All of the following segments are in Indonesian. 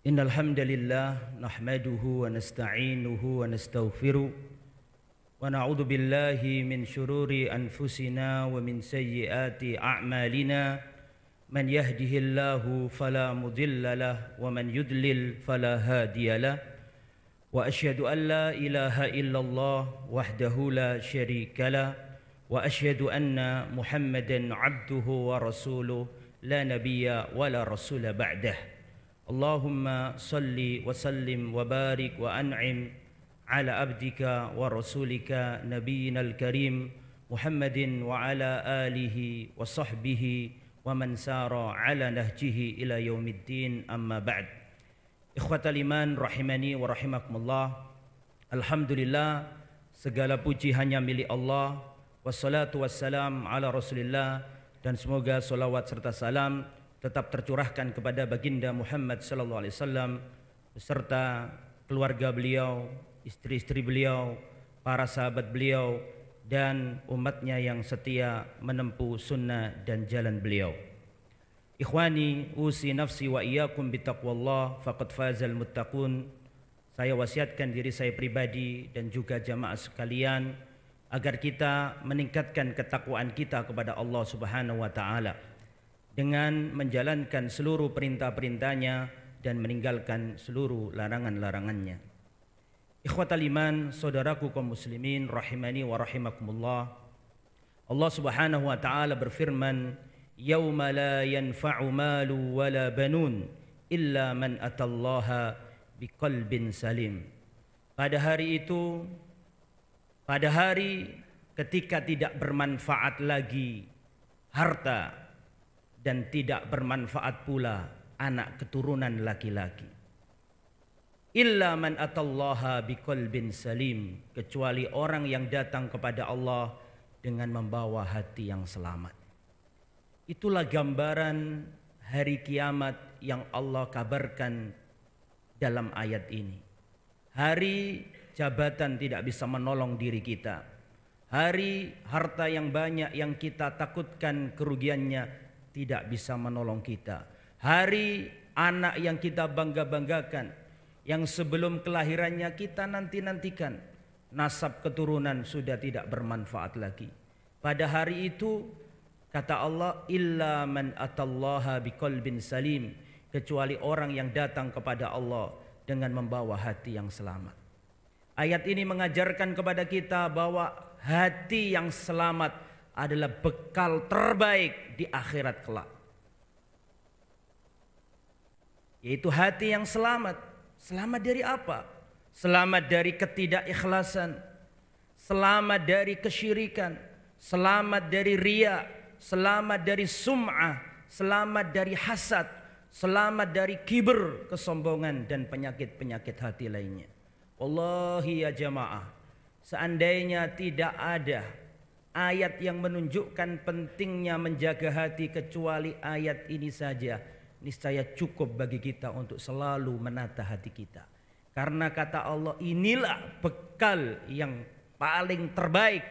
Innal hamdalillah nahmaduhu wa nasta'inuhu wa nastaghfiruh wa na'udzu billahi min shururi anfusina wa min sayyiati a'malina man yahdihillahu fala mudilla lahu wa man yudlil fala hadiya lahu wa asyhadu an la ilaha illallah wahdahu la syarika lahu wa asyhadu anna Muhammadan 'abduhu wa rasuluh la nabiyya wa la rasula ba'dah. Allahumma salli wa sallim wa barik wa an'im ala abdika wa rasulika nabiyyina al-karim Muhammadin wa ala alihi wa sahbihi wa man sara ala nahjihi ila yaumiddin, amma ba'd. Ikhwatal iman rahimani wa rahimakumullah. Alhamdulillah, segala puji hanya milik Allah, wassalatu wassalam ala rasulillah, dan semoga salawat serta salam tetap tercurahkan kepada baginda Muhammad sallallahu alaihi wasallam beserta keluarga beliau, istri-istri beliau, para sahabat beliau, dan umatnya yang setia menempuh sunnah dan jalan beliau. Ikhwani, usi nafsi wa iyyakum bitaqwallah faqad fazal muttaqun. Saya wasiatkan diri saya pribadi dan juga jamaah sekalian agar kita meningkatkan ketakwaan kita kepada Allah Subhanahu wa taala dengan menjalankan seluruh perintah-perintahnya dan meninggalkan seluruh larangan-larangannya. Ikhwatal iman, saudaraku kaum muslimin rahimani wa rahimakumullah. Allah Subhanahu wa taala berfirman, "Yauma la yanfa'u malu wala banun illa man atallaha biqalbin salim." Pada hari itu, pada hari ketika tidak bermanfaat lagi harta dan tidak bermanfaat pula anak keturunan laki-laki. Illa man atallaha biqalbin salim, kecuali orang yang datang kepada Allah dengan membawa hati yang selamat. Itulah gambaran hari kiamat yang Allah kabarkan dalam ayat ini. Hari jabatan tidak bisa menolong diri kita. Hari harta yang banyak yang kita takutkan kerugiannya tidak bisa menolong kita. Hari anak yang kita bangga-banggakan, yang sebelum kelahirannya kita nanti-nantikan, nasab keturunan sudah tidak bermanfaat lagi. Pada hari itu kata Allah, illa man atallaha biqalbin salim, kecuali orang yang datang kepada Allah dengan membawa hati yang selamat. Ayat ini mengajarkan kepada kita bahwa hati yang selamat adalah bekal terbaik di akhirat kelak. Yaitu hati yang selamat. Selamat dari apa? Selamat dari ketidakikhlasan, selamat dari kesyirikan, selamat dari riya, selamat dari sum'ah, selamat dari hasad, selamat dari kibr, kesombongan, dan penyakit-penyakit hati lainnya. Wallahi ya jamaah, seandainya tidak ada ayat yang menunjukkan pentingnya menjaga hati kecuali ayat ini saja, niscaya cukup bagi kita untuk selalu menata hati kita. Karena kata Allah, inilah bekal yang paling terbaik.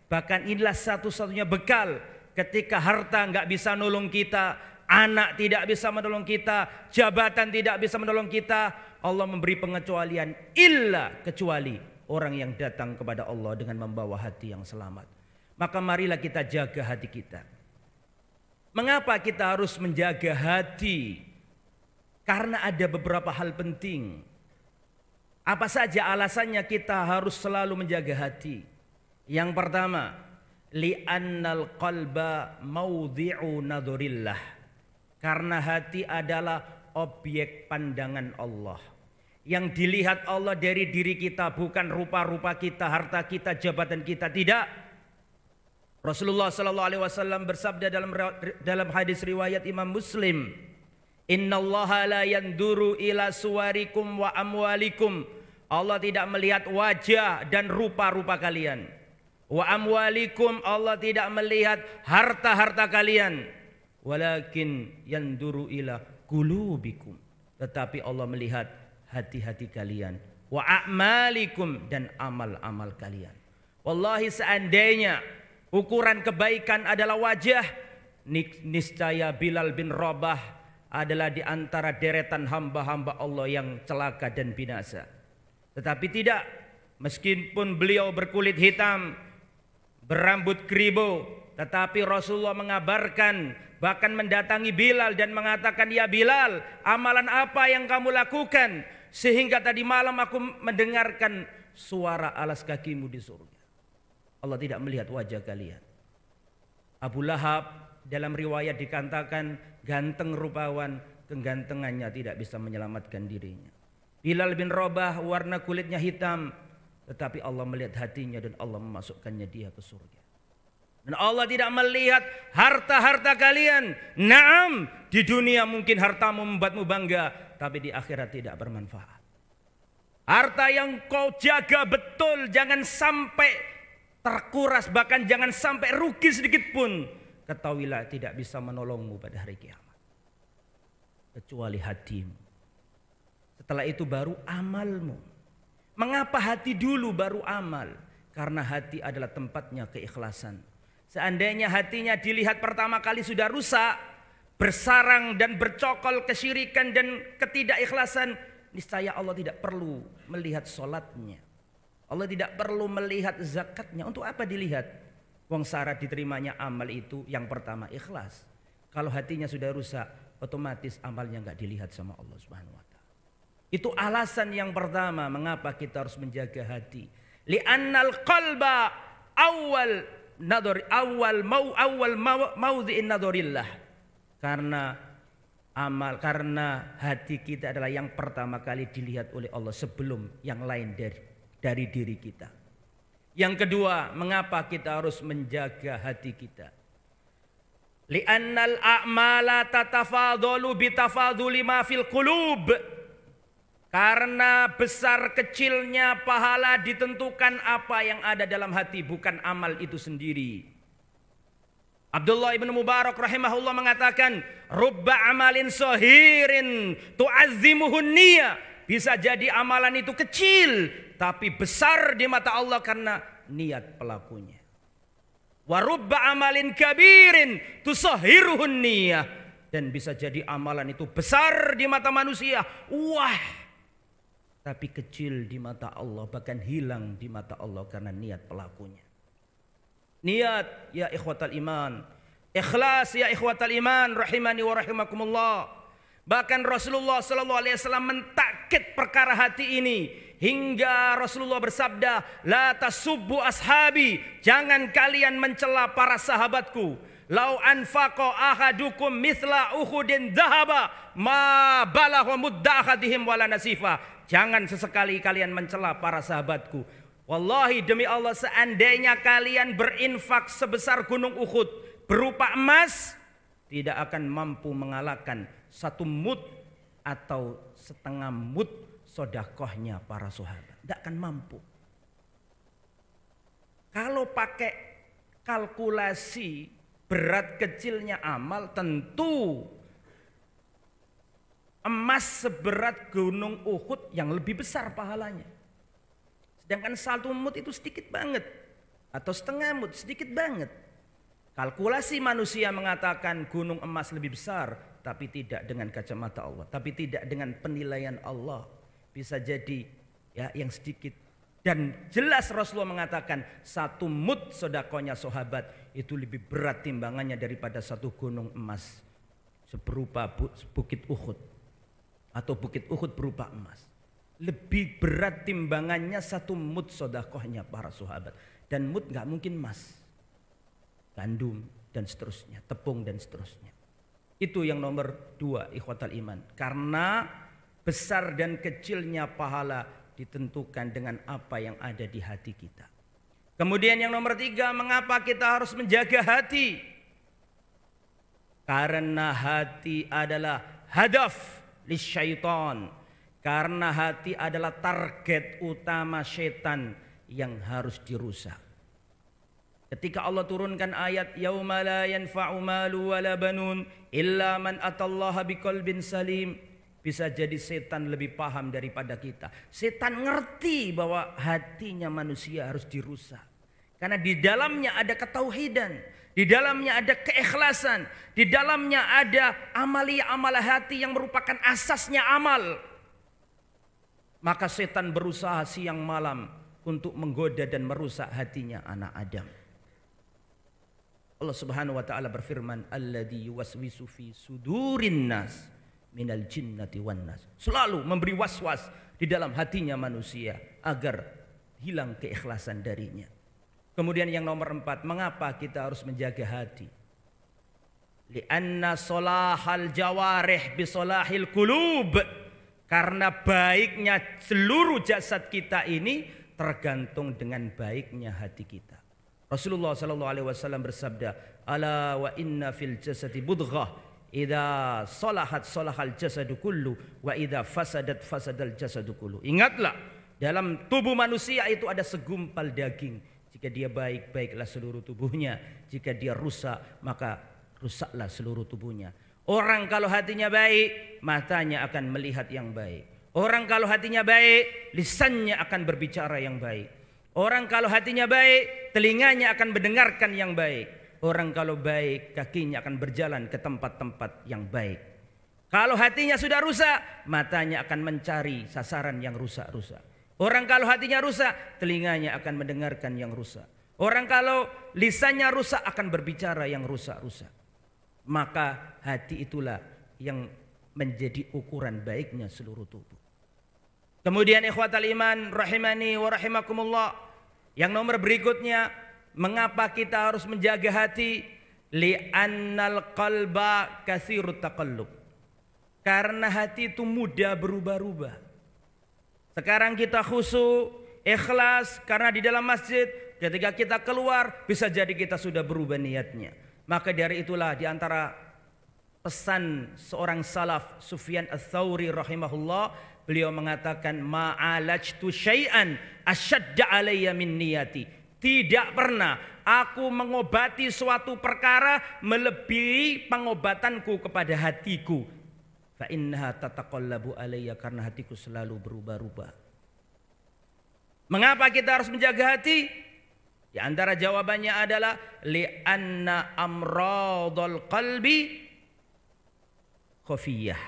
Bahkan inilah satu-satunya bekal ketika harta nggak bisa nolong kita, anak tidak bisa menolong kita, jabatan tidak bisa menolong kita. Allah memberi pengecualian, illa, kecuali orang yang datang kepada Allah dengan membawa hati yang selamat. Maka marilah kita jaga hati kita. Mengapa kita harus menjaga hati? Karena ada beberapa hal penting. Apa saja alasannya kita harus selalu menjaga hati? Yang pertama, li'annal qalba maudhi'u nadhurillah. Karena hati adalah objek pandangan Allah. Yang dilihat Allah dari diri kita bukan rupa-rupa kita, harta kita, jabatan kita, tidak. Rasulullah sallallahu alaihi wasallam bersabda dalam hadis riwayat Imam Muslim, "Innallaha la yanduru ila suwarikum wa amwalikum." Allah tidak melihat wajah dan rupa-rupa kalian. Wa amwalikum, Allah tidak melihat harta-harta kalian. Walakin yanduru ila qulubikum, tetapi Allah melihat hati-hati kalian. Wa a'malikum, dan amal-amal kalian. Wallahi, seandainya ukuran kebaikan adalah wajah, niscaya Bilal bin Rabah adalah di antara deretan hamba-hamba Allah yang celaka dan binasa. Tetapi tidak, meskipun beliau berkulit hitam, berambut keribu, tetapi Rasulullah mengabarkan, bahkan mendatangi Bilal dan mengatakan, "Ya Bilal, amalan apa yang kamu lakukan sehingga tadi malam aku mendengarkan suara alas kakimu di surga?" Allah tidak melihat wajah kalian. Abu Lahab dalam riwayat dikatakan ganteng rupawan, kegantengannya tidak bisa menyelamatkan dirinya. Bilal bin Rabah warna kulitnya hitam, tetapi Allah melihat hatinya dan Allah memasukkannya dia ke surga. Dan Allah tidak melihat harta-harta kalian. Naam, di dunia mungkin hartamu membuatmu bangga, tapi di akhirat tidak bermanfaat. Harta yang kau jaga betul, jangan sampai terkuras, bahkan jangan sampai rugi sedikit pun. Ketahuilah tidak bisa menolongmu pada hari kiamat, kecuali hatimu. Setelah itu baru amalmu. Mengapa hati dulu baru amal? Karena hati adalah tempatnya keikhlasan. Seandainya hatinya dilihat pertama kali sudah rusak, bersarang dan bercokol kesyirikan dan ketidakikhlasan, niscaya Allah tidak perlu melihat sholatnya. Allah tidak perlu melihat zakatnya. Untuk apa dilihat? Wong syarat diterimanya amal itu yang pertama ikhlas. Kalau hatinya sudah rusak, otomatis amalnya nggak dilihat sama Allah Subhanahu wa taala. Itu alasan yang pertama mengapa kita harus menjaga hati. Li'annal qalba awal maudhi'in nadharillah. Karena hati kita adalah yang pertama kali dilihat oleh Allah sebelum yang lain dari diri kita. Yang kedua, mengapa kita harus menjaga hati kita? Li'annal a'mala tatafadalu bitafaduli ma fil qulub. Karena besar kecilnya pahala ditentukan apa yang ada dalam hati, bukan amal itu sendiri. Abdullah ibn Mubarak rahimahullah mengatakan, "Rubba amalin sahirin tu'azzimuhun niyah." Bisa jadi amalan itu kecil, tapi besar di mata Allah karena niat pelakunya. Wa rubba amalin kabirin tusahhiruhun niyah. Dan bisa jadi amalan itu besar di mata manusia, wah, tapi kecil di mata Allah, bahkan hilang di mata Allah karena niat pelakunya. Niat ya ikhwatal iman, ikhlas ya ikhwatal iman, rahimani wa rahimakumullah. Bahkan Rasulullah SAW mentakkid perkara hati ini hingga Rasulullah bersabda, "La tasubbu ashabi," jangan kalian mencela para sahabatku. "Lau anfaqa ahadukum mithla Uhudin dhahaba ma balagha mudda ahadihim wala nasifa." Jangan sesekali kalian mencela para sahabatku. Wallahi demi Allah, seandainya kalian berinfak sebesar gunung Uhud berupa emas, tidak akan mampu mengalahkan satu mud atau setengah mud sodakohnya para sahabat. Tidak akan mampu. Kalau pakai kalkulasi berat kecilnya amal, tentu emas seberat gunung Uhud yang lebih besar pahalanya. Sedangkan satu mud itu sedikit banget, atau setengah mud sedikit banget. Kalkulasi manusia mengatakan gunung emas lebih besar, tapi tidak dengan kacamata Allah, tapi tidak dengan penilaian Allah. Bisa jadi ya yang sedikit. Dan jelas Rasulullah mengatakan satu mud sodakonya sahabat itu lebih berat timbangannya daripada satu gunung emas seberupa bukit Uhud, atau bukit Uhud berupa emas. Lebih berat timbangannya satu mud sodakohnya para sahabat. Dan mud gak mungkin emas, gandum dan seterusnya, tepung dan seterusnya. Itu yang nomor 2 ikhwatal iman. Karena besar dan kecilnya pahala ditentukan dengan apa yang ada di hati kita. Kemudian yang nomor 3, mengapa kita harus menjaga hati? Karena hati adalah hadaf lisyaitan. Karena hati adalah target utama setan yang harus dirusak. Ketika Allah turunkan ayat yauma la yanfa'u malu wala banun illa man atallaha biqalbin salim, bisa jadi setan lebih paham daripada kita. Setan ngerti bahwa hatinya manusia harus dirusak. Karena di dalamnya ada ketauhidan, di di dalamnya ada keikhlasan, di dalamnya ada amalia-amalah hati yang merupakan asasnya amal. Maka setan berusaha siang malam untuk menggoda dan merusak hatinya anak Adam. Allah Subhanahu wa taala berfirman, alladzi yuwaswisu fi sudurin nas minal jinnati wan nas. Selalu memberi waswas di dalam hatinya manusia agar hilang keikhlasan darinya. Kemudian yang nomor 4, mengapa kita harus menjaga hati? Li'anna solahal jawarih bisolahil qulub. Karena baiknya seluruh jasad kita ini tergantung dengan baiknya hati kita. Rasulullah SAW bersabda, ala wa inna fil jasadi budghah, idza salahat salahal jasadu kullu, wa idza fasadat fasadal jasadu kullu. Ingatlah, dalam tubuh manusia itu ada segumpal daging. Jika dia baik, baiklah seluruh tubuhnya. Jika dia rusak, maka rusaklah seluruh tubuhnya. Orang kalau hatinya baik, matanya akan melihat yang baik. Orang kalau hatinya baik, lisannya akan berbicara yang baik. Orang kalau hatinya baik, telinganya akan mendengarkan yang baik. Orang kalau baik, kakinya akan berjalan ke tempat-tempat yang baik. Kalau hatinya sudah rusak, matanya akan mencari sasaran yang rusak-rusak. Orang kalau hatinya rusak, telinganya akan mendengarkan yang rusak. Orang kalau lisannya rusak akan berbicara yang rusak-rusak. Maka hati itulah yang menjadi ukuran baiknya seluruh tubuh. Kemudian ikhwatal iman rahimani wa rahimakumullah, yang nomor berikutnya, mengapa kita harus menjaga hati? Li'annal qalba katsirut taqallub. Karena hati itu mudah berubah-ubah. Sekarang kita khusyuk, ikhlas karena di dalam masjid, ketika kita keluar bisa jadi kita sudah berubah niatnya. Maka dari itulah di antara pesan seorang salaf, Sufyan Ats-Tsauri rahimahullah, beliau mengatakan, ma'alajtu syai'an asyadda alayya min niyati. Tidak pernah aku mengobati suatu perkara melebihi pengobatanku kepada hatiku. Fa innaha tataqallabu alayya, karena hatiku selalu berubah-ubah. Mengapa kita harus menjaga hati? Di antara jawabannya adalah li'anna amradul qalbi khafiyah.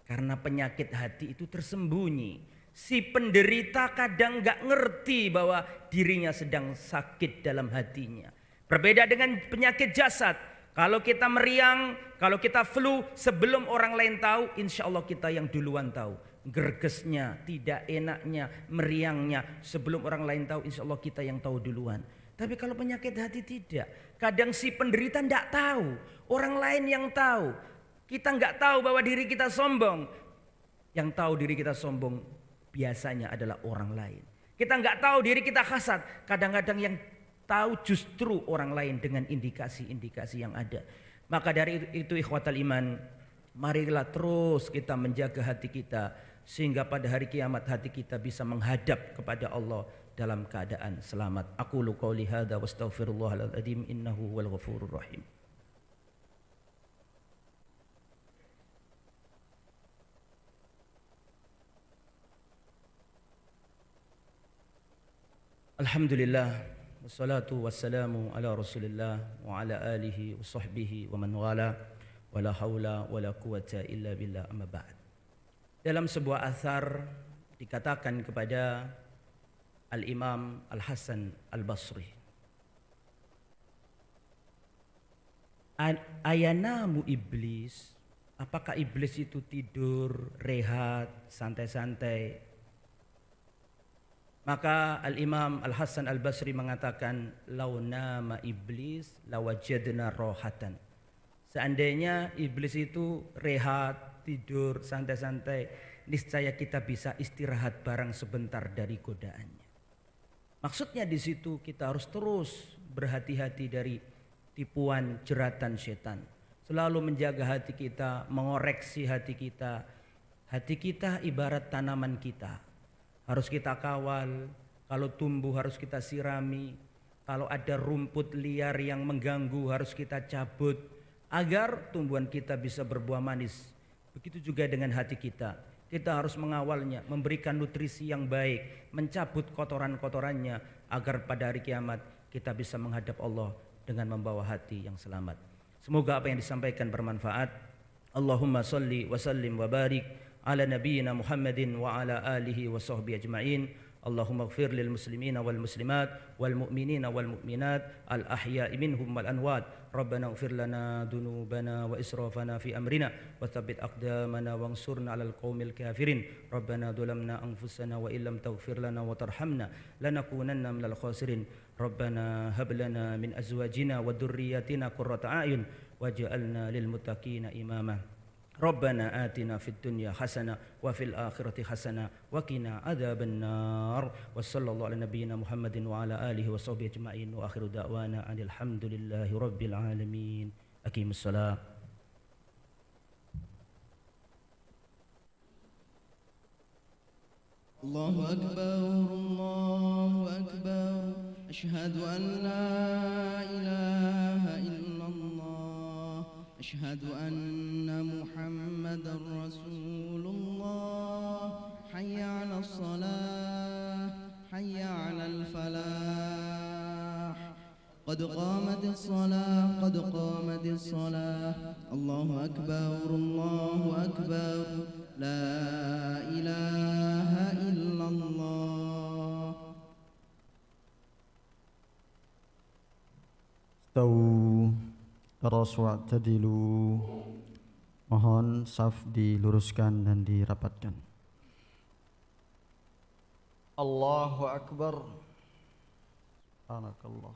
Karena penyakit hati itu tersembunyi. Si penderita kadang gak ngerti bahwa dirinya sedang sakit dalam hatinya. Berbeda dengan penyakit jasad. Kalau kita meriang, kalau kita flu, sebelum orang lain tahu, insya Allah kita yang duluan tahu. Gergesnya, tidak enaknya, meriangnya, sebelum orang lain tahu, insya Allah kita yang tahu duluan. Tapi kalau penyakit hati tidak. Kadang si penderita tidak tahu, orang lain yang tahu. Kita nggak tahu bahwa diri kita sombong. Yang tahu diri kita sombong biasanya adalah orang lain. Kita nggak tahu diri kita hasad. Kadang-kadang yang tahu justru orang lain dengan indikasi-indikasi yang ada. Maka dari itu ikhwatal iman, marilah terus kita menjaga hati kita, sehingga pada hari kiamat hati kita bisa menghadap kepada Allah dalam keadaan selamat. Aqulu qouli hadza wastaghfirullahal adzim innahu huwal ghafurur rahim. Alhamdulillah, wassalatu wassalamu ala Rasulillah wa ala alihi wa sahbihi wa man wala, wala haula wala quwata illa billah, amma ba'd. Dalam sebuah athar dikatakan kepada Al-Imam Al-Hasan Al-Basri, ayanamu iblis, apakah iblis itu tidur, rehat, santai-santai? Maka Al-Imam Al-Hasan Al-Basri mengatakan, lau nama iblis lawajadna rohatan. Seandainya iblis itu rehat, tidur, santai-santai, niscaya kita bisa istirahat barang sebentar dari godaannya. Maksudnya di situ kita harus terus berhati-hati dari tipuan jeratan setan. Selalu menjaga hati kita, mengoreksi hati kita. Hati kita ibarat tanaman kita. Harus kita kawal, kalau tumbuh harus kita sirami, kalau ada rumput liar yang mengganggu harus kita cabut, agar tumbuhan kita bisa berbuah manis. Begitu juga dengan hati kita, kita harus mengawalnya, memberikan nutrisi yang baik, mencabut kotoran-kotorannya, agar pada hari kiamat kita bisa menghadap Allah dengan membawa hati yang selamat. Semoga apa yang disampaikan bermanfaat. Allahumma salli wa sallim wa barik ala nabiyyina Muhammadin wa ala alihi wa sahbihi ajma'in. Allahumma ighfir lil muslimina wal muslimat wal mu'minina wal mu'minat al ahya'i minhum wal amwat. Rabbana ighfir lana dunubana wa israfana fi amrina wa tsabbit aqdamana wansurna 'alal qaumil kafirin. Rabbana dhalamna anfusana wa illam taghfir lana wa tarhamna lanakunanna minal khasirin. Rabbana hab lana min azwajina wa dhurriyyatina qurrata a'yun waj'alna lil muttaqina imama. Rabbana atina fid dunya hasanah wa fil akhirati hasanah wa qina adzabannar. Wa sallallahu ala nabiyyina Muhammadin wa ala alihi wa sahbihi ajma'in wa akhiru da'wana alhamdulillahi rabbil alamin. Aqimus shalah. Allahu akbar, Allahu akbar. Asyhadu an la ilaha illallah. Asyhadu anna Muhammadar Rasulullah. Hayya 'alas salah, hayya 'alal falah. Qad qamatis salah, qad qamatis salah. Allahu akbar, Allahu akbar. La ilaha illallah. Tahu Rasul tadilu, mohon saf diluruskan dan dirapatkan. Allahu akbar. Subhanakallah.